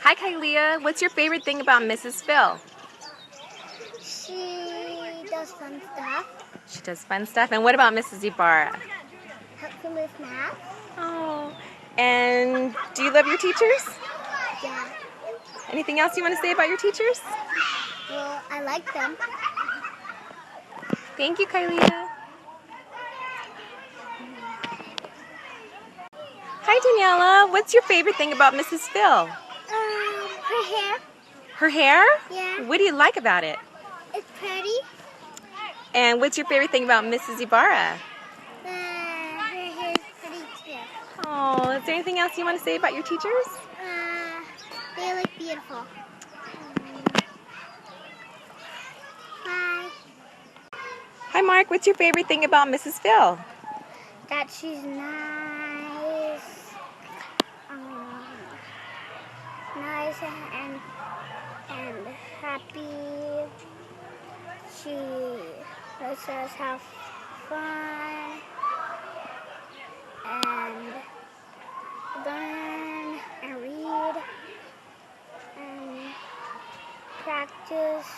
Hi, Kylia. What's your favorite thing about Mrs. Phil? She does fun stuff. She does fun stuff. And what about Mrs. Ibarra? Helps me with math. Oh, and do you love your teachers? Yeah. Anything else you want to say about your teachers? Well, I like them. Thank you, Kylia. Hi, Daniela. What's your favorite thing about Mrs. Phil? Her hair. Her hair? Yeah. What do you like about it? It's pretty. And what's your favorite thing about Mrs. Ibarra? Her hair is pretty too. Oh, is there anything else you want to say about your teachers? They look beautiful. Bye. Hi, Mark. What's your favorite thing about Mrs. Phil? That she's nice. Nice and happy. She lets us have fun and learn and read and practice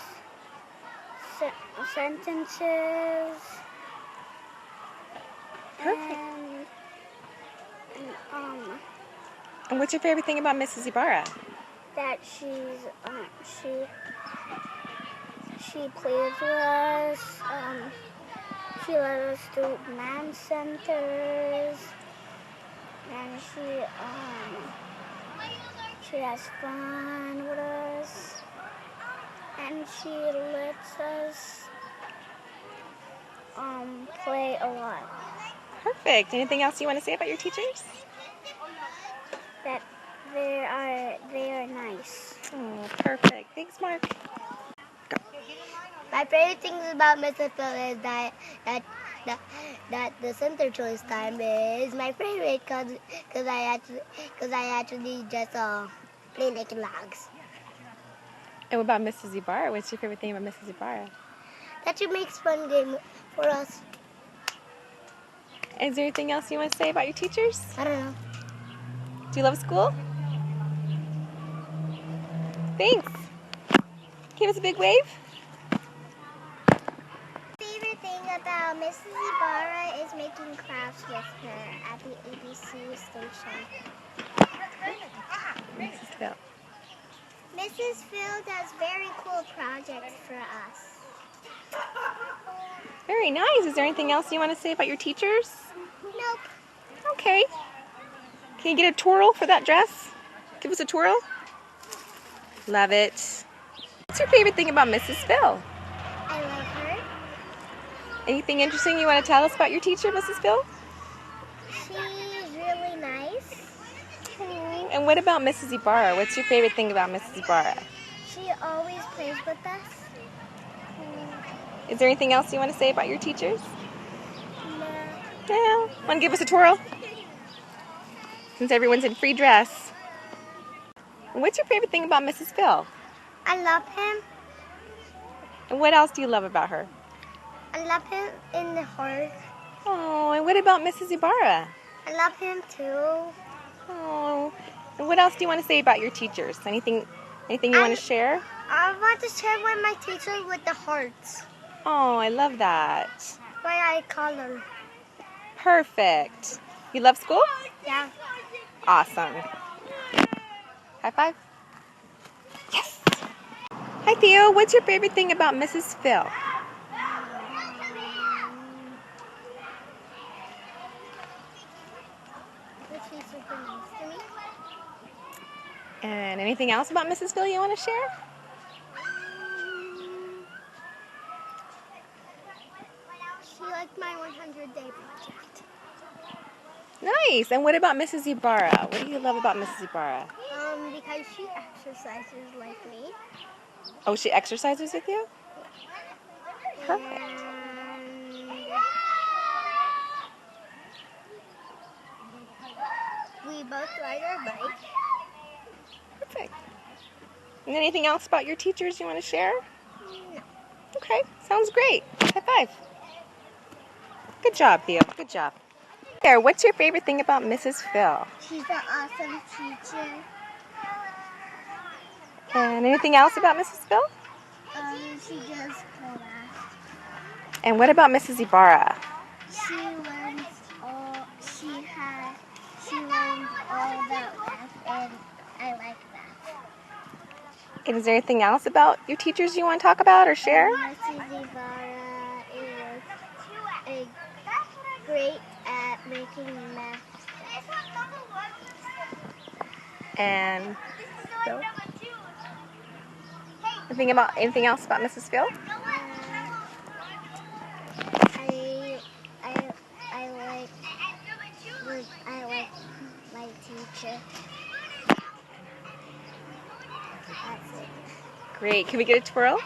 sentences. Perfect. And And what's your favorite thing about Mrs. Ibarra? that she plays with us. She let us do math centers, and she has fun with us, and she lets us play a lot. Perfect. Anything else you want to say about your teachers? That they are nice. Oh, perfect. Thanks, Mark. My favorite things about Mr. Phil is that the center choice time is my favorite because I actually just play naked logs. And what about Mrs. Ibarra? What's your favorite thing about Mrs. Ibarra? That she makes fun game for us. Is there anything else you want to say about your teachers? I don't know. Do you love school? Thanks. Give us a big wave. Favorite thing about Mrs. Ibarra is making crafts with her at the ABC station. Mrs. Phil. Mrs. Phil does very cool projects for us. Very nice. Is there anything else you want to say about your teachers? Nope. Okay. Can you get a twirl for that dress? Give us a twirl. Love it. What's your favorite thing about Mrs. Phil? I love her. Anything interesting you want to tell us about your teacher, Mrs. Phil? She's really nice. And what about Mrs. Ibarra? What's your favorite thing about Mrs. Ibarra? She always plays with us. Is there anything else you want to say about your teachers? No. No. Want to give us a twirl? Since everyone's in free dress. And what's your favorite thing about Mrs. Phil? I love him. And what else do you love about her? I love him in the heart. Oh, and what about Mrs. Ibarra? I love him too. Oh, and what else do you want to say about your teachers? Anything you want to share? I want to share with my teacher with the hearts. Oh, I love that. Why I color. Perfect. You love school? Yeah. Awesome. High five. Yes. Hi, Theo. What's your favorite thing about Mrs. Phil? She's super nice to me. And anything else about Mrs. Phil you want to share? She liked my 100-day project. Nice. And what about Mrs. Ibarra? What do you love about Mrs. Ibarra? Because she exercises like me. Oh, she exercises with you? Perfect. And we both ride our bike. Perfect. And anything else about your teachers you want to share? No. Okay, sounds great. High five. Good job, Theo. Good job. There, what's your favorite thing about Mrs. Phil? She's an awesome teacher. And anything else about Mrs. Phil? She does class. And what about Mrs. Ibarra? She learns all the math, and I like math. And is there anything else about your teachers you want to talk about or share? Mrs. Ibarra is great at making math. And Phil? Anything else about Mrs. Phil? I like my teacher. That's it. Great. Can we get a twirl?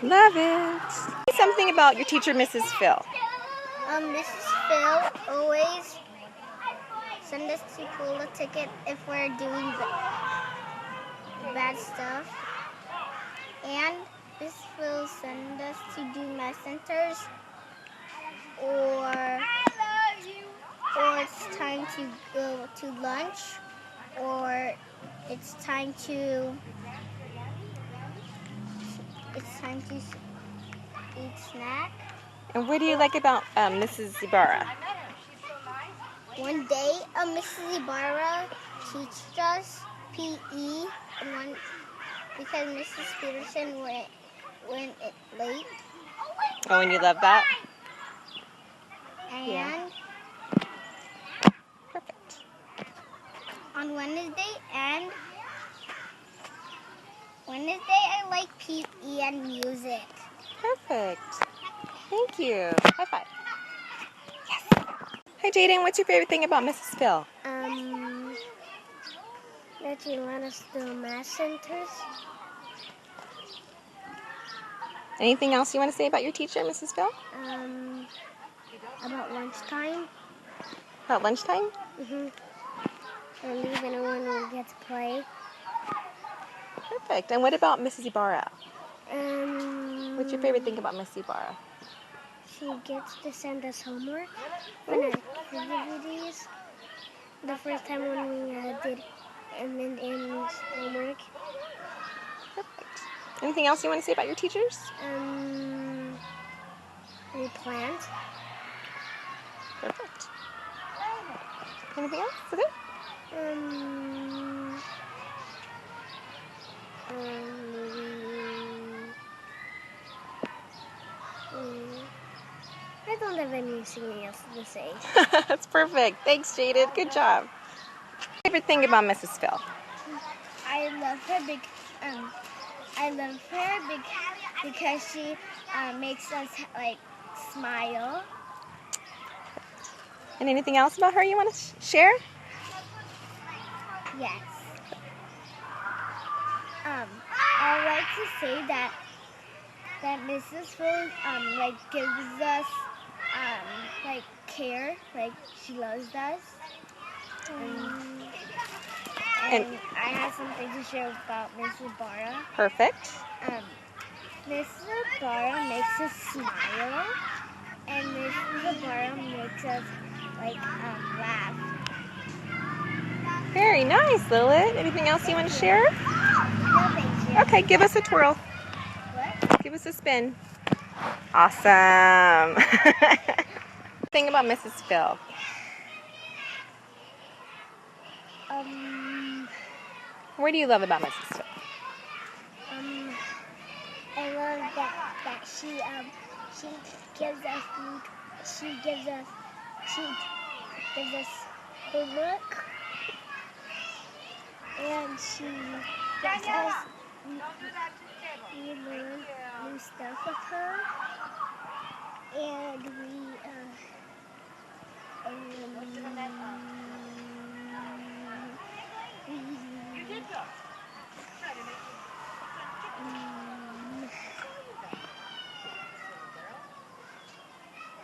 Love it. Say something about your teacher, Mrs. Phil. Mrs. Phil always send us to pull a ticket if we're doing bad stuff. And Mrs. Phil send us to do math centers, or it's time to go to lunch, or it's time to eat snack. And what do you like about Mrs. Ibarra? One day, Mrs. Ibarra teached us PE, because Mrs. Peterson went late. Oh, and you love that? And Yeah. Perfect. on Wednesday, I like PE and music. Perfect. Thank you. High five. Yes. Hi, Jaden. What's your favorite thing about Mrs. Phil? That she let us do math centers. Anything else you want to say about your teacher, Mrs. Phil? About lunchtime. About lunchtime? And even when we get to play. Perfect. And what about Mrs. Ibarra? What's your favorite thing about Mrs. Ibarra? She gets to send us homework for activities. The first time when we did homework. Perfect. Anything else you want to say about your teachers? We planned. Perfect. Anything else? Is it? I don't have anything else to say. That's perfect. Thanks, Jaden. Good job. Favorite thing about Mrs. Phil? I love her because she makes us smile. And anything else about her you want to share? Yes. I like to say that Mrs. Phil gives us care, she loves us. And I have something to share about Mrs. Ibarra. Perfect. Mrs. Ibarra makes us smile, and Mrs. Ibarra makes us laugh. Very nice, Lilith. Anything else you want to share? No, thank you. Okay, give us a twirl. What? Give us a spin. Awesome. Thing about Mrs. Phil. What do you love about Mrs. Phil? I love that she gives us food. She gives us homework, and she gives us we learn new stuff with her, and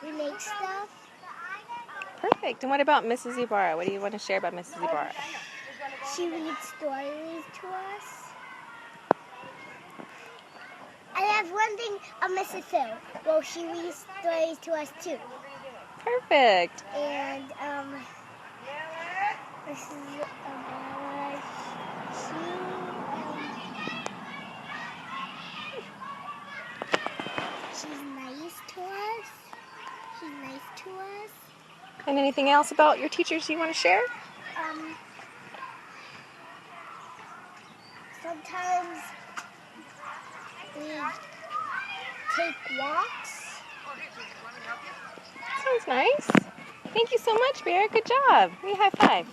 we make stuff. Perfect. And what about Mrs. Ibarra? What do you want to share about Mrs. Ibarra? She reads stories to us. I have one thing of Mrs. Phil. Well, she reads stories to us too. Perfect. And Mrs. Ibarra, she And anything else about your teachers you want to share? Sometimes we take walks. Sounds nice. Thank you so much, Bear. Good job. We high five.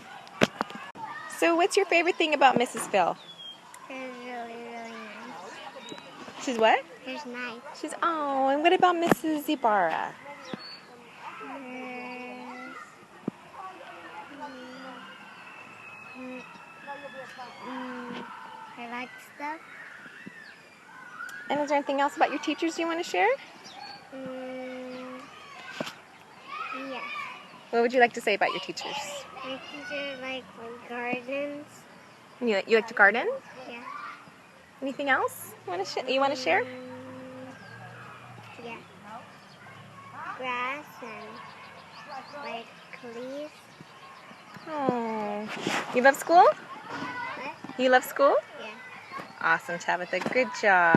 So what's your favorite thing about Mrs. Phil? She's really, really nice. She's what? She's nice. Oh, and what about Mrs. Ibarra? I like stuff. And is there anything else about your teachers you want to share? Yes. What would you like to say about your teachers? My teacher likes gardens. You like to garden? Yeah. Anything else you want to share? Yeah. Grass and like leaves. Oh, you love school? What? You love school? Yeah. Awesome, Tabitha. Good job.